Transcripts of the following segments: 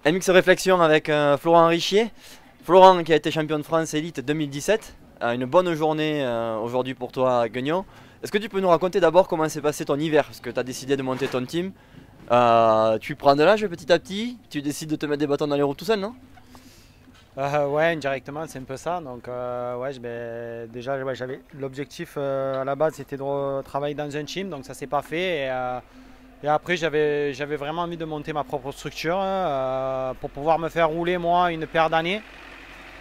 MX Réflexion avec Florent Richier. Florent qui a été champion de France Élite 2017. Une bonne journée aujourd'hui pour toi à Guignon. Est-ce que tu peux nous raconter d'abord comment s'est passé ton hiver? Parce que tu as décidé de monter ton team. Tu prends de l'âge petit à petit, tu décides de te mettre des bâtons dans les roues tout seul, non? Ouais, indirectement, c'est un peu ça. Donc, ouais, déjà, ouais, j'avais l'objectif à la base, c'était de travailler dans un team, donc ça s'est pas fait. Et après, j'avais vraiment envie de monter ma propre structure pour pouvoir me faire rouler moi une paire d'années.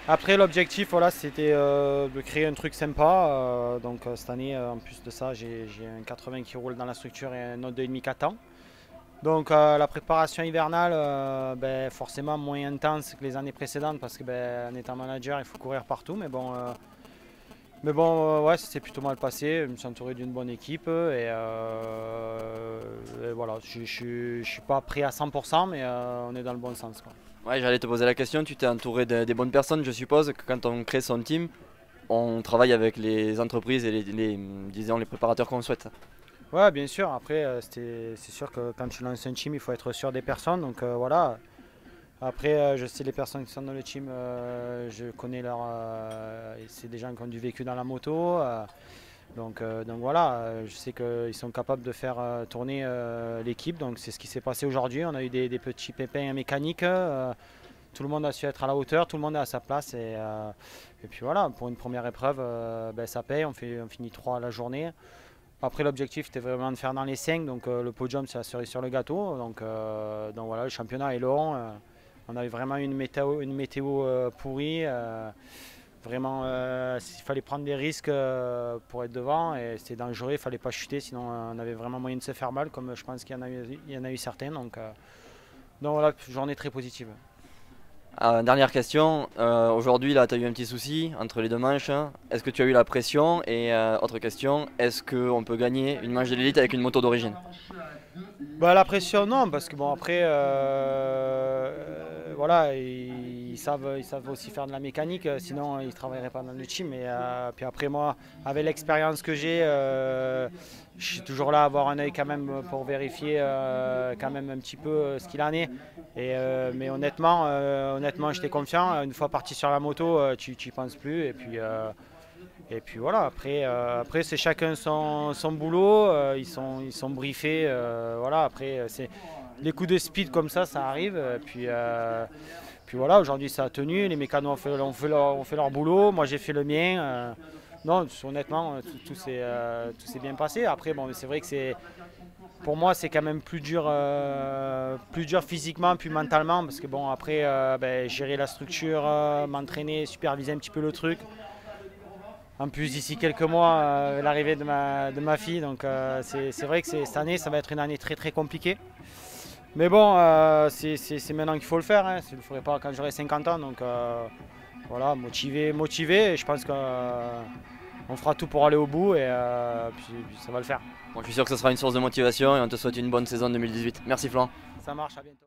Après, l'objectif, voilà, c'était de créer un truc sympa. Donc, cette année, en plus de ça, j'ai un 80 qui roule dans la structure et un autre 2,5 4 ans. Donc la préparation hivernale, forcément moins intense que les années précédentes parce que en étant manager, il faut courir partout. Mais bon, ouais, ça s'est plutôt mal passé. Je me suis entouré d'une bonne équipe et voilà, je suis pas prêt à 100%, mais on est dans le bon sens, quoi. Ouais, j'allais te poser la question, tu t'es entouré des bonnes personnes. Je suppose que quand on crée son team, on travaille avec les entreprises et disons, les préparateurs qu'on souhaite. Ouais, bien sûr. Après, c'est sûr que quand tu lances un team, il faut être sûr des personnes. Donc voilà. Après, je sais les personnes qui sont dans le team, je connais c'est des gens qui ont du vécu dans la moto. Donc voilà, je sais qu'ils sont capables de faire tourner l'équipe. Donc c'est ce qui s'est passé aujourd'hui. On a eu des petits pépins mécaniques. Tout le monde a su être à la hauteur, tout le monde est à sa place. Et puis voilà, pour une première épreuve, ça paye. On finit 3 à la journée. Après, l'objectif était vraiment de faire dans les 5, donc le podium c'est la cerise sur le gâteau. Donc voilà, le championnat est long. On avait vraiment une météo pourrie. Vraiment, il fallait prendre des risques pour être devant et c'était dangereux, il ne fallait pas chuter, sinon on avait vraiment moyen de se faire mal, comme je pense qu'il y en a eu certains. Donc voilà, journée très positive. Dernière question, aujourd'hui là tu as eu un petit souci entre les deux manches. Est-ce que tu as eu la pression? Et autre question, est-ce qu'on peut gagner une manche de l'élite avec une moto d'origine? La pression, non, parce que bon, après, voilà, ils savent aussi faire de la mécanique, sinon ils ne travailleraient pas dans le team. Et puis après, moi, avec l'expérience que j'ai, je suis toujours là à avoir un œil quand même pour vérifier quand même un petit peu ce qu'il en est. Mais honnêtement, j'étais confiant. Une fois parti sur la moto, tu n'y penses plus. Et puis voilà, après c'est chacun son boulot, ils sont briefés, voilà, après les coups de speed comme ça arrive, puis voilà, aujourd'hui ça a tenu, les mécanos ont fait leur boulot, moi j'ai fait le mien, non, honnêtement, tout s'est bien passé. Après, bon, c'est vrai que pour moi c'est quand même plus dur physiquement puis mentalement, parce que bon, après, gérer la structure, m'entraîner, superviser un petit peu le truc. En plus, d'ici quelques mois, l'arrivée de ma fille. Donc, c'est vrai que cette année, ça va être une année très très compliquée. Mais bon, c'est maintenant qu'il faut le faire, hein. Je ne le ferai pas quand j'aurai 50 ans. Donc, voilà, motivé. Et je pense qu'on fera tout pour aller au bout et puis ça va le faire. Bon, je suis sûr que ce sera une source de motivation et on te souhaite une bonne saison 2018. Merci Florent. Ça marche, à bientôt.